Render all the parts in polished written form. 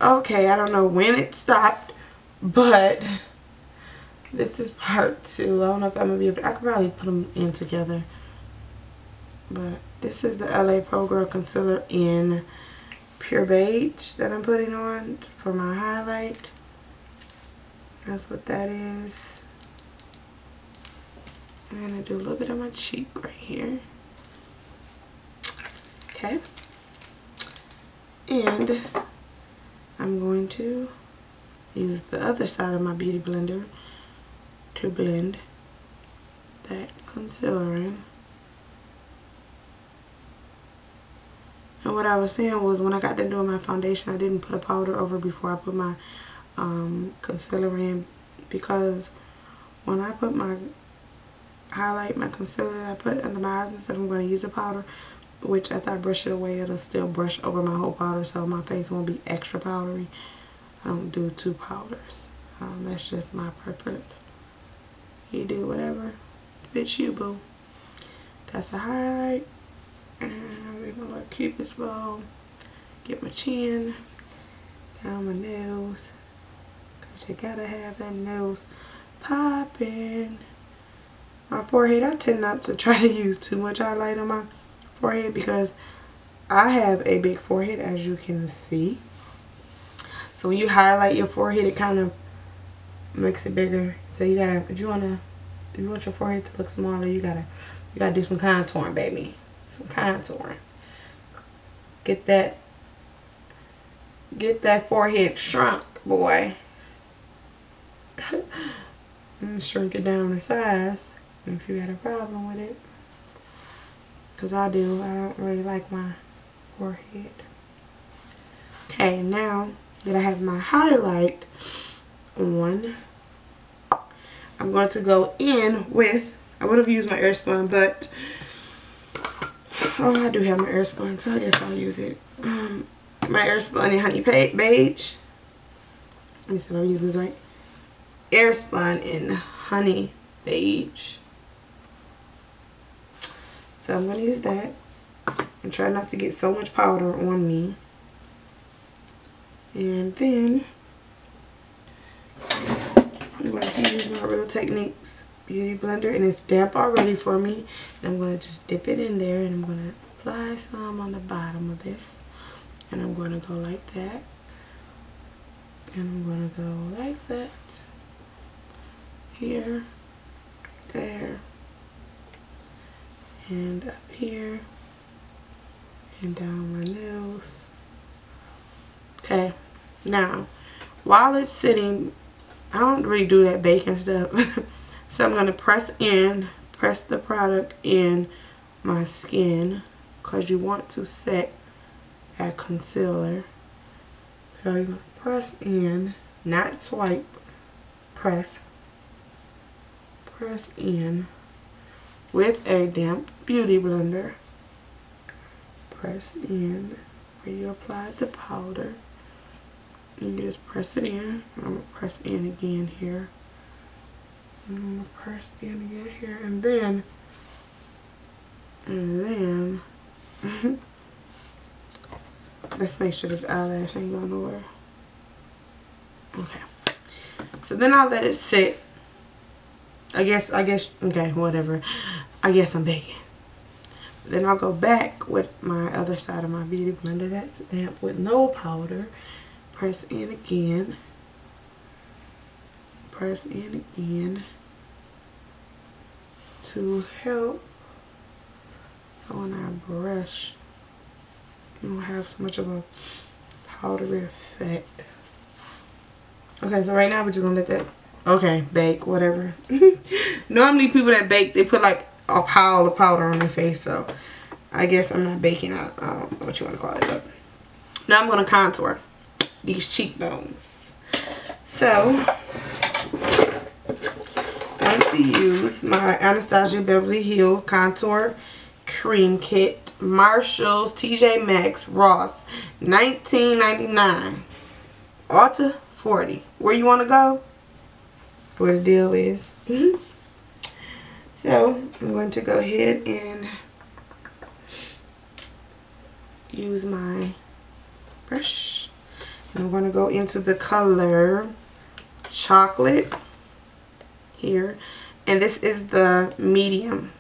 Okay, I don't know when it stopped, but this is part 2. I don't know if I'm gonna be able to, I could probably put them in together. But this is the LA Pro Girl Concealer in Pure Beige that I'm putting on for my highlight. That's what that is. I'm gonna do a little bit on my cheek right here. Okay. And I'm going to use the other side of my beauty blender to blend that concealer in. And what I was saying was, when I got done doing my foundation, I didn't put a powder over before I put my concealer in, because when I put my highlight, my concealer I put under my eyes and stuff, I'm going to use a powder, which after I brush it away, it'll still brush over my whole powder, so my face won't be extra powdery. I don't do 2 powders. That's just my preference. You do whatever fits you, boo. That's a highlight. And we're going to keep this bow. Get my chin, down my nose, because you gotta have that nose popping. My forehead, I tend not to try to use too much highlight on my forehead because I have a big forehead, as you can see. So when you highlight your forehead, it kind of makes it bigger. So you gotta, if you want your forehead to look smaller, you gotta do some contouring, baby. Some contouring. Get that forehead shrunk, boy. And shrink it down to size if you got a problem with it. Because I do. I don't really like my forehead. Okay, now that I have my highlight on, I'm going to go in with, I would have used my Airspun, but oh, I do have my Airspun, so I guess I'll use it. My Airspun in Honey Beige. Let me see if I'm using this right. Airspun in Honey Beige. So I'm going to use that and try not to get so much powder on me. And then I'm going to use my Real Techniques Beauty Blender, and it's damp already for me. And I'm going to just dip it in there, and I'm going to apply some on the bottom of this. And I'm going to go like that. And I'm going to go like that. Here, there, and up here, and down my nose. Okay, now, while it's sitting, I don't really do that baking stuff. So I'm going to press the product in my skin, because you want to set that concealer. So you're going to press in, not swipe, press in with a damp beauty blender. Press in where you applied the powder. And you just press it in. And I'm going to press in again here. And I'm going to press in again here. And then let's make sure this eyelash ain't going nowhere. Okay. So then I'll let it sit. I guess, okay, whatever. I guess I'm baking. Then I'll go back with my other side of my beauty blender that's damp with no powder. Press in again. Press in again to help. So when I brush, you don't have so much of a powdery effect. Okay, so right now we're just gonna let that, okay, bake, whatever. Normally people that bake, they put like a pile of powder on their face, so I guess I'm not baking. I don't know what you want to call it, but now I'm going to contour these cheekbones. So I'm going to use my Anastasia Beverly Hills Contour Cream Kit, Marshalls, TJ Maxx, Ross, $19.99, Ulta, $40. Where you want to go? Where the deal is. So I'm going to go ahead and use my brush. I'm going to go into the color Chocolate here, and this is the medium.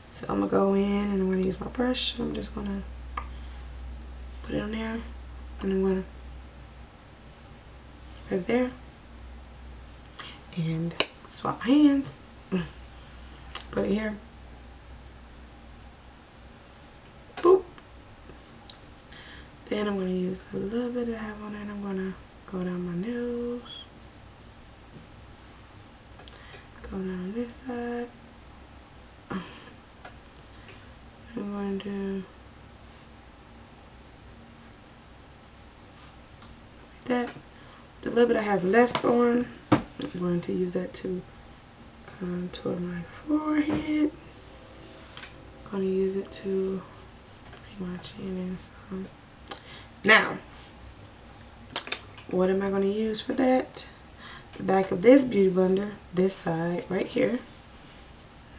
So I'm gonna go in and I'm gonna use my brush. I'm just gonna put it on there, and I'm gonna put it there and swap my hands. Put it here. Boop. Then I'm gonna use a little bit I have on it, and I'm gonna go down my nose, go down this side. I'm going to that. The little bit I have left on, I'm going to use that to contour my forehead. I'm going to use it to make my chin and some. Now, what am I going to use for that? The back of this Beauty Blender, this side right here.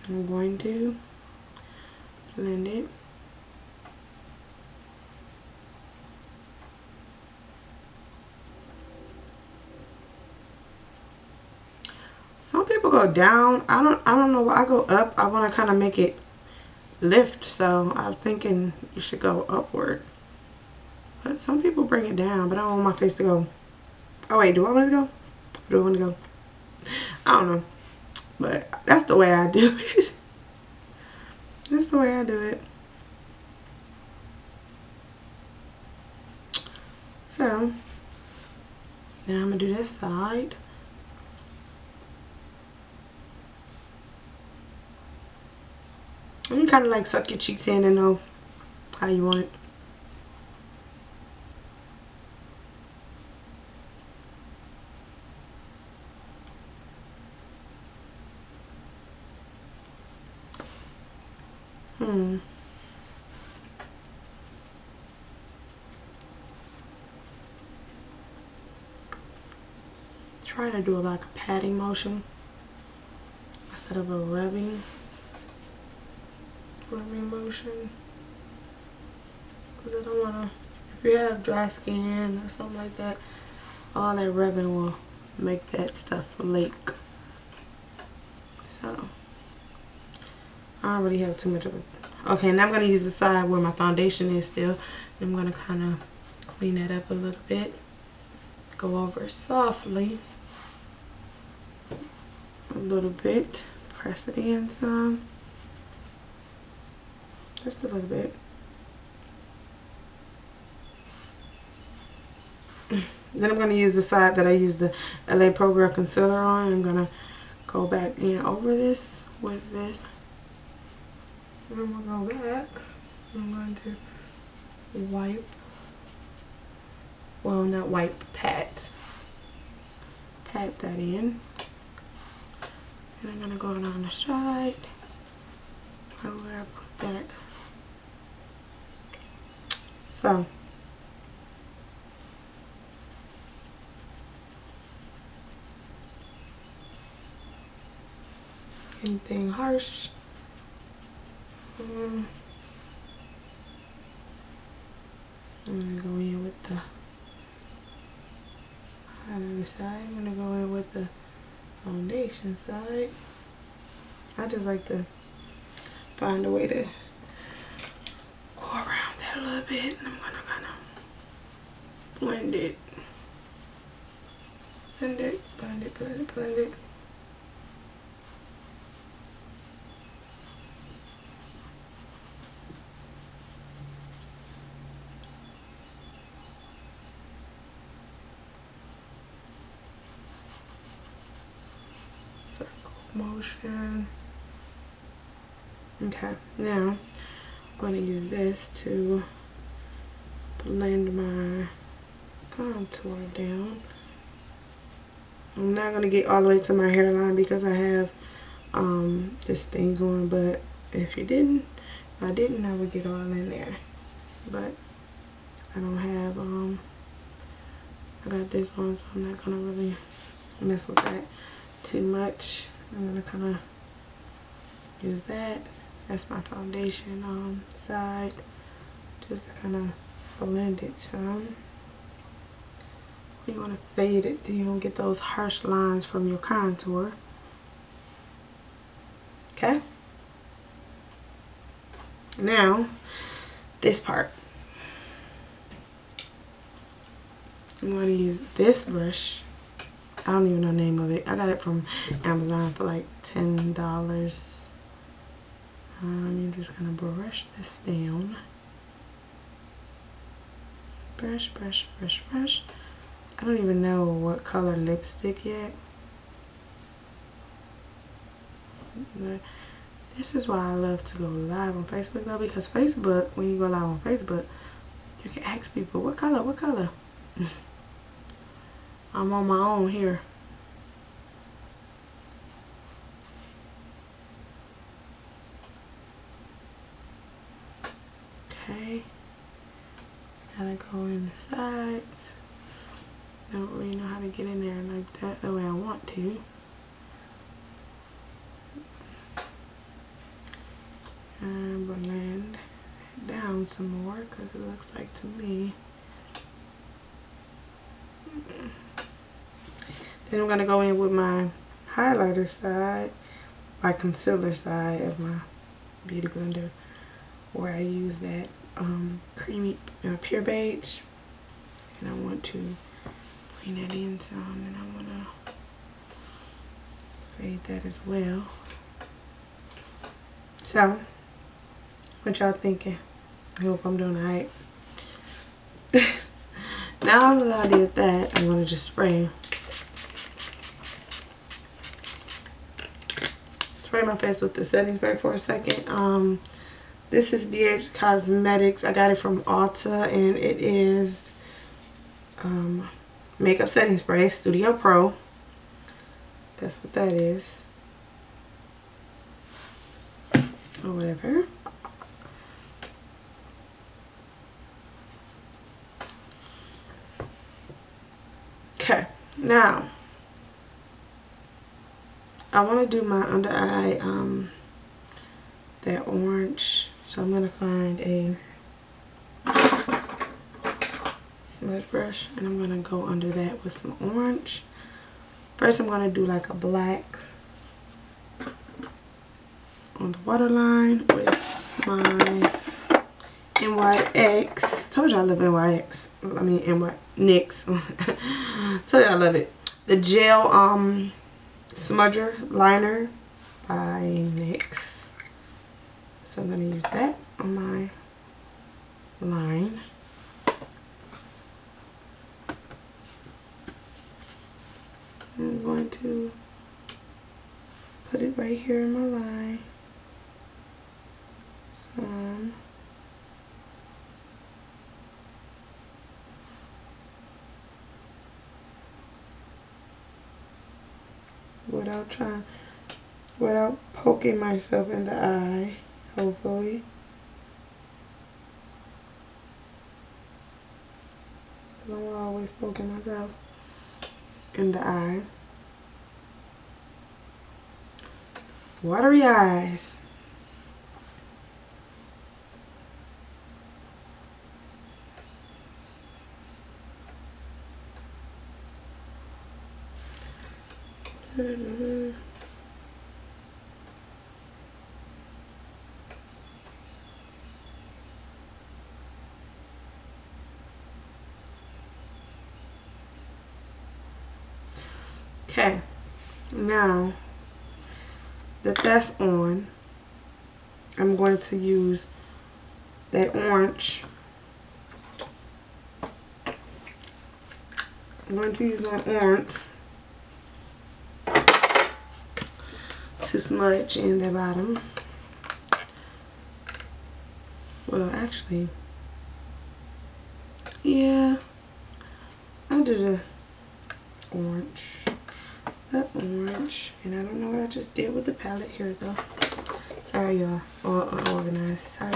I'm going to blend it. Some people go down. I don't know. I go up. I want to kind of make it lift, so I'm thinking you should go upward. But some people bring it down, but I don't want my face to go. Oh wait, do I want to go? Or do I want to go? I don't know. But that's the way I do it. That's the way I do it. So now I'm gonna do this side. You can kind of like suck your cheeks in and know how you want it. Try to do like a patting motion instead of a rubbing motion, because I don't want to, if you have dry skin or something like that, all that rubbing will make that stuff flake. So I don't really have too much of it. Okay, now I'm going to use the side where my foundation is still. I'm going to kind of clean that up a little bit. Go over softly a little bit. Press it in some. Just a little bit. Then I'm going to use the side that I used the LA Pro Girl Concealer on. I'm going to go back in over this with this. And I'm going to go back. I'm going to wipe. Well, not wipe, pat. Pat that in. And I'm going to go down the side. Right where I put that. So. Anything harsh. I'm gonna go in with the other side. I'm gonna go in with the foundation side. I just like to find a way to go around that a little bit, and I'm gonna kind of blend it. Blend it, blend it, blend it, blend it. Motion. Okay, now I'm going to use this to blend my contour down. I'm not going to get all the way to my hairline because I have this thing going, but if I didn't, I would get all in there. But I don't have, I got this on, so I'm not going to really mess with that too much. I'm going to kind of use that. That's my foundation side. just to kind of blend it some. You want to fade it so you don't get those harsh lines from your contour. Okay? Now, this part. I'm going to use this brush. I don't even know the name of it. I got it from Amazon for like $10. You're just going to brush this down. Brush, brush, brush, brush. I don't even know what color lipstick yet. But this is why I love to go live on Facebook though, because Facebook, when you go live on Facebook, you can ask people, what color, what color? I'm on my own here. Okay. Gotta go in the sides. Don't really know how to get in there like that the way I want to. And blend it down some more because it looks like to me. Then I'm going to go in with my highlighter side, my concealer side of my beauty blender, where I use that creamy pure beige, and I want to bring that in some, and I want to fade that as well. So, what y'all thinking? I hope I'm doing alright. Now that I did that, I'm going to just spray my face with the setting spray for a second. This is BH Cosmetics. I got it from Ulta, and it is makeup setting spray, Studio Pro. That's what that is, or whatever. Okay, now I want to do my under eye, that orange. So I'm going to find a smudge brush, and I'm going to go under that with some orange. First I'm going to do like a black on the waterline with my NYX. I told you I love NYX. I mean NYX. Told you I love it. The gel smudger liner by NYX. So I'm going to use that on my line. I'm going to put it right here in my line. Some. Without poking myself in the eye, hopefully. I'm always poking myself in the eye. Watery eyes. Okay, now that that's on, I'm going to use that orange. I'm going to use that orange to smudge in the bottom. Well, actually, yeah, I'll do the orange. That orange, and I don't know what I just did with the palette. Here we go. Sorry, y'all. All unorganized. Sorry.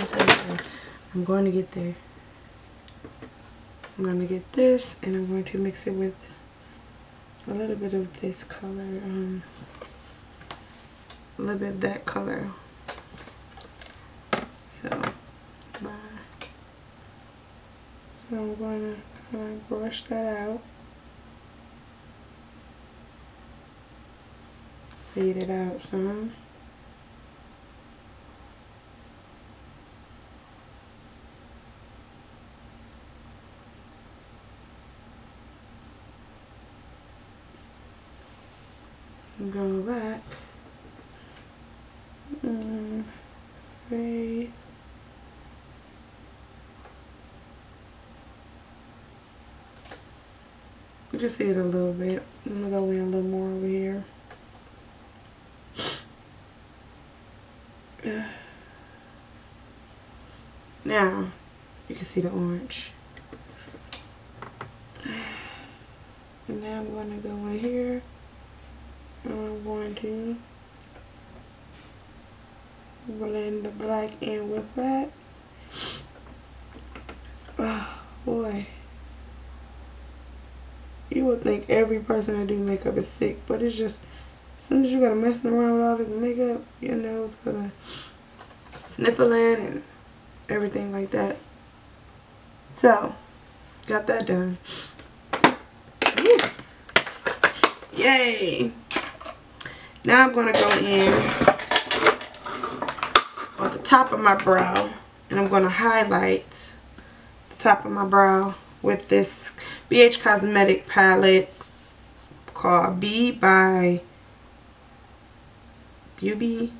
I'm going to get there. I'm going to get this, and I'm going to mix it with a little bit of this color, a little bit of that color. So, So I'm going to kind of brush that out. Fade it out some. Go back. Fade. You can see it a little bit. I'm gonna go in a little more over here. Now you can see the orange. And now I'm going to go in here and I'm going to blend the black in with that. Oh boy. You would think every person that do makeup is sick, but it's just as soon as you gotta messing around with all this makeup, your nose gonna sniffling and everything like that. So, got that done. Woo. Yay! Now I'm gonna go in on the top of my brow and I'm gonna highlight the top of my brow with this BH Cosmetic palette called B by Beauty.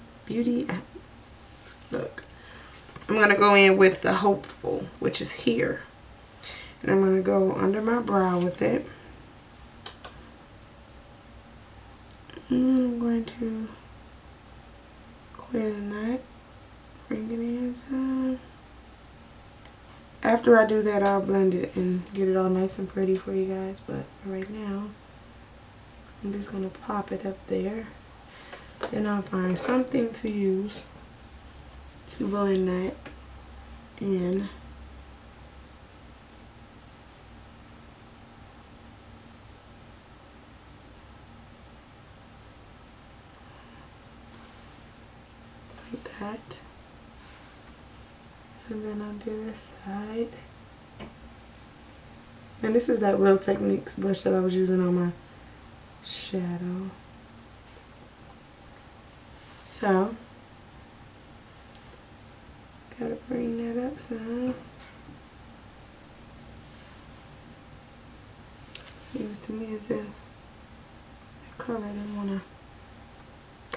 Look, I'm going to go in with the Hopeful, which is here. And I'm going to go under my brow with it. And I'm going to clear that, bring it in some. After I do that, I'll blend it and get it all nice and pretty for you guys. But right now, I'm just going to pop it up there. Then I'll find something to use to blend that in. Like that. And then I'll do this side. And this is that Real Techniques brush that I was using on my shadow. So, gotta bring that up some. Seems to me as if the color didn't wanna.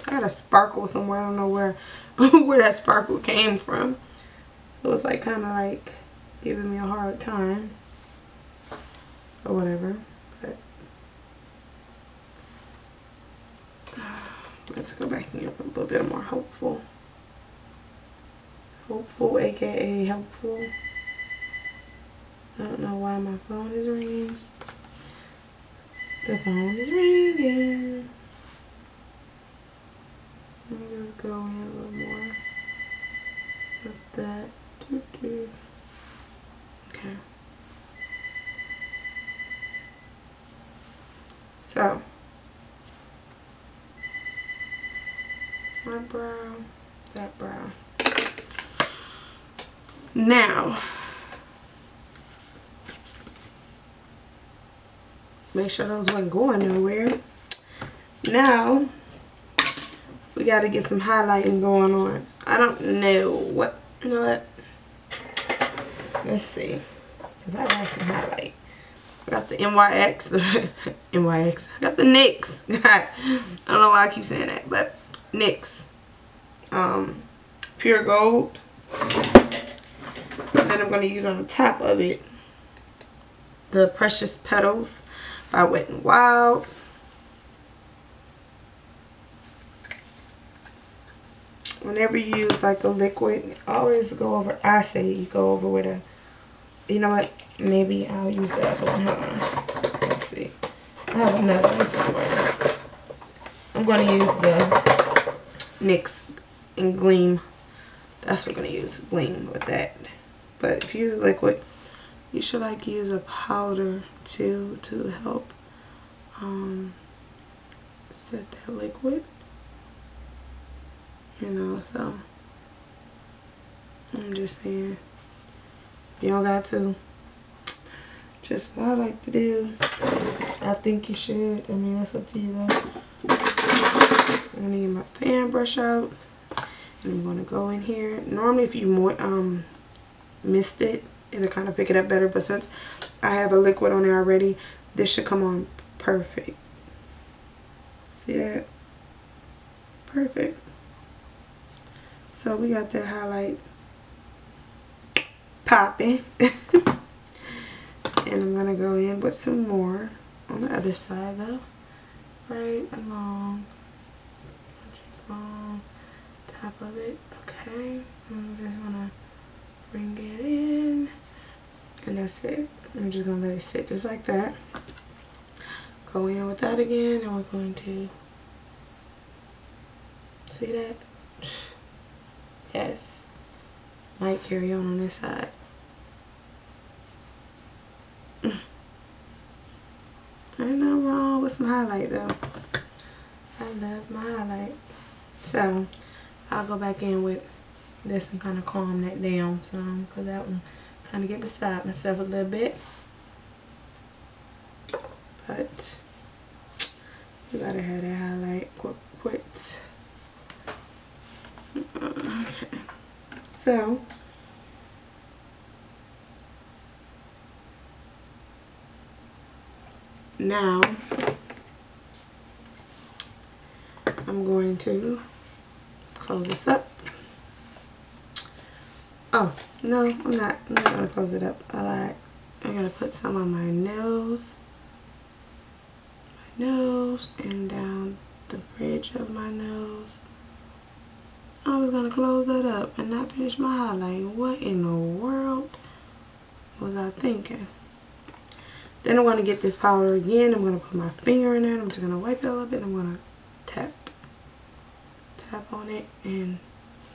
I got a sparkle somewhere. I don't know where where that sparkle came from. So it's like kind of like giving me a hard time or whatever. But let's go back and get a little bit more Hopeful. Hopeful, aka Helpful. I don't know why my phone is ringing. The phone is ringing. Let me just go in a little more with that. Okay. So, my brow, that brow. Now, make sure those wasn't going nowhere. Now, we got to get some highlighting going on. I don't know what, you know what? Let's see. Because I got some highlight. I got the NYX, I got the NYX. I don't know why I keep saying that, but NYX. Pure Gold. And then I'm going to use on the top of it the Precious Petals by Wet n Wild. Whenever you use like a liquid, always go over, I say you go over with a, you know what, maybe I'll use the other one. Hold on. Let's see. I have another one somewhere. I'm going to use the NYX and Gleam. That's what we're going to use, Gleam with that. But if you use a liquid, you should like use a powder too to help set that liquid. You know, so I'm just saying, you don't got to. Just what I like to do. I think you should. I mean, that's up to you though. I'm gonna get my fan brush out, and I'm gonna go in here. Normally, if you missed it, it'll kind of pick it up better. But since I have a liquid on there already, this should come on perfect. See that? Perfect. So we got that highlight popping. And I'm gonna go in with some more on the other side though. Right along top of it. Okay. I'm just gonna bring it in. And that's it. I'm just gonna let it sit just like that. Go in with that again, and we're going to see that. Yes. Might carry on this side. Ain't nothing wrong with some highlight though. I love my highlight. So I'll go back in with this and kind of calm that down some, because that one kind of get beside myself a little bit. But you gotta have that highlight quick. Okay. So now I'm going to close this up. Oh, no, I'm not gonna close it up. I gotta put some on my nose. And down the bridge of my nose. I was gonna close that up and not finish my highlight. What in the world was I thinking? Then I'm gonna get this powder again. I'm gonna put my finger in there. I'm just gonna wipe it a little bit. I'm gonna tap on it and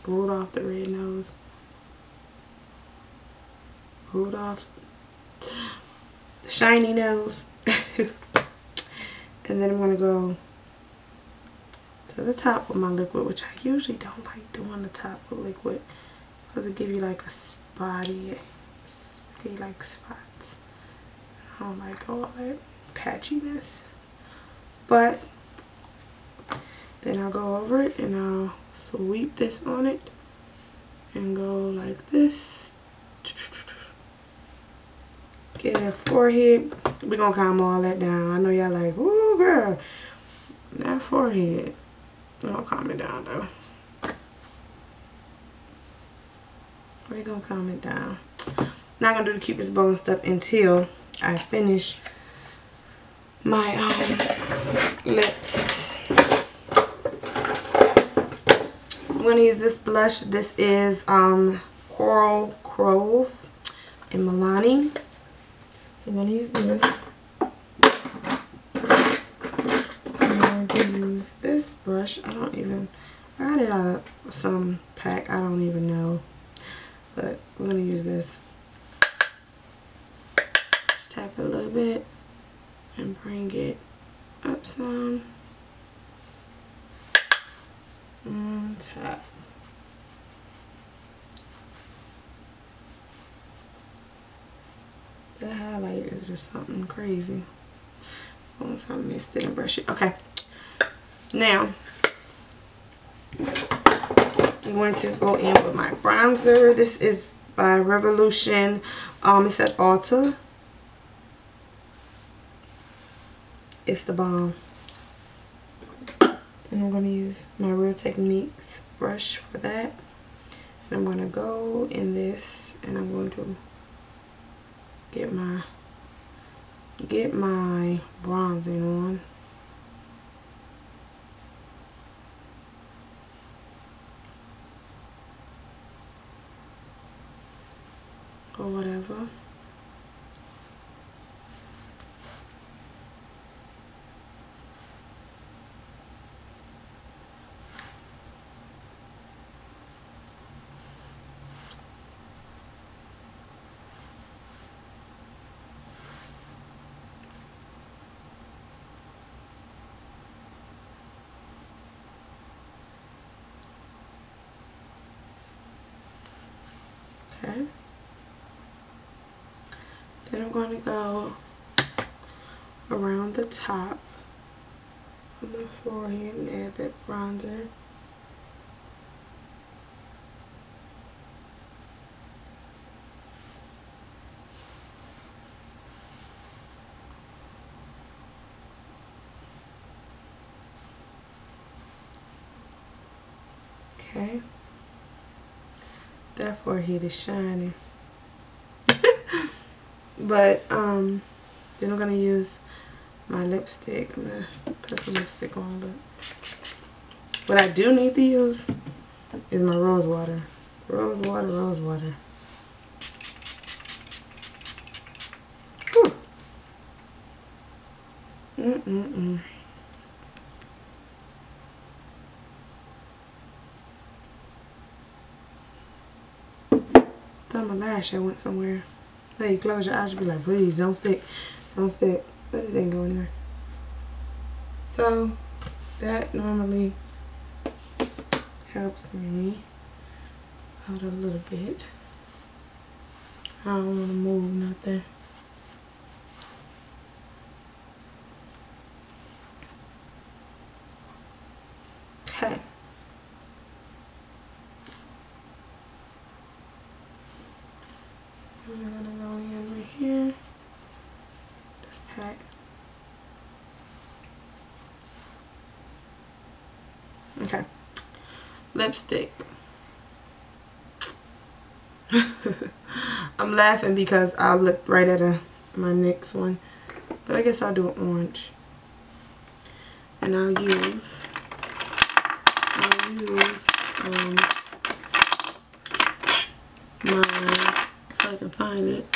root off the red nose. Root off the shiny nose. And then I'm gonna go to the top with my liquid, which I usually don't like doing the top with liquid because it gives you like a spotty, like spots. I don't like all that patchiness. But then I'll go over it and I'll sweep this on it and go like this. Get that forehead. We're gonna calm all that down. I know y'all like, ooh girl, that forehead. We're gonna calm it down though. We're gonna calm it down. Not gonna do the Cupid's bow and stuff until I finish my lips. I'm gonna use this blush. This is Coral Grove in Milani. So I'm gonna use this. I'm going to use this brush. I got it out of some pack. I don't even know. But we're gonna use this. Just tap it a little bit and bring it up some. And tap. The highlight is just something crazy. Once I missed it and brush it. Okay. Now I'm going to go in with my bronzer. This is by Revolution. It's at Ulta. It's the bomb. And I'm going to use my Real Techniques brush for that. And I'm going to go in this and I'm going to get my bronzing on. Or whatever. Okay. Then Then I'm going to go around the top of my forehead and add that bronzer. Okay. That forehead is shining. But then I'm gonna use my lipstick. I'm gonna put some lipstick on, but what I do need to use is my rose water. Rose water, rose water. Whew. Thought my lash I went somewhere. Hey, you close your eyes, you be like, please don't stick, don't stick. But it didn't go in there. So that normally helps me out a little bit. I don't want to move nothing. Okay. I'm gonna go in right here. This pack. Okay. Lipstick. I'm laughing because I looked right at my next one, but I guess I'll do an orange. And I'll use my, if I can find it,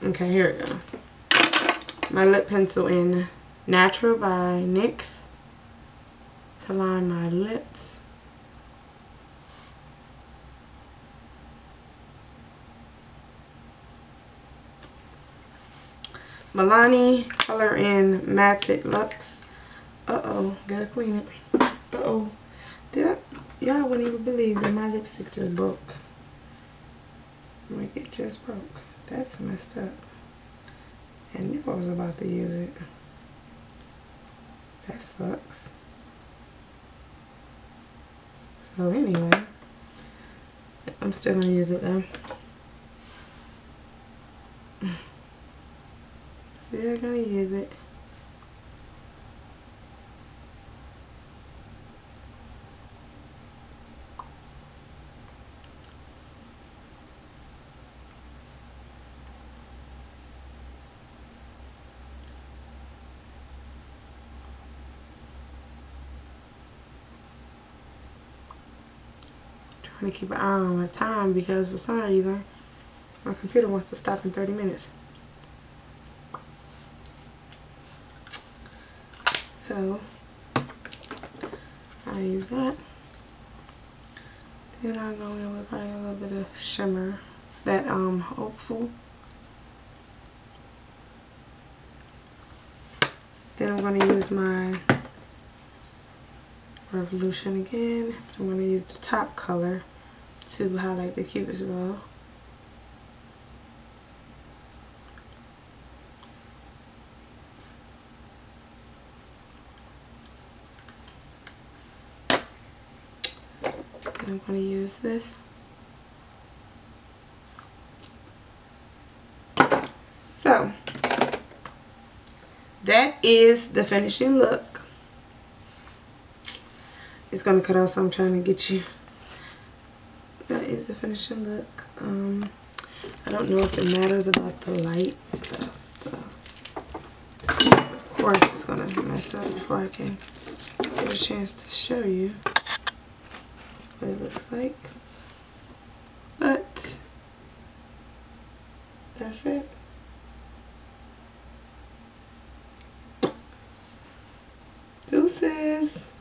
okay, here we go. My lip pencil in Natural by NYX to line my lips. Milani Color in Matted Luxe. Uh-oh, gotta clean it. Uh-oh. Y'all wouldn't even believe that my lipstick just broke. Like, it just broke. That's messed up. I knew I was about to use it. That sucks. So anyway, I'm still gonna use it though. Still gonna use it. Trying to keep an eye on my time because for some reason my computer wants to stop in 30 minutes. So I use that. Then I'll go in with probably a little bit of shimmer. That Hopeful. Then I'm going to use my Revolution again. I'm going to use the top color to highlight the Cupid's bow. And I'm going to use this. So that is the finishing look. It's going to cut out, so I'm trying to get you. That is the finishing look. I don't know if it matters about the light. Of course, it's going to mess up before I can get a chance to show you what it looks like. But that's it. Deuces.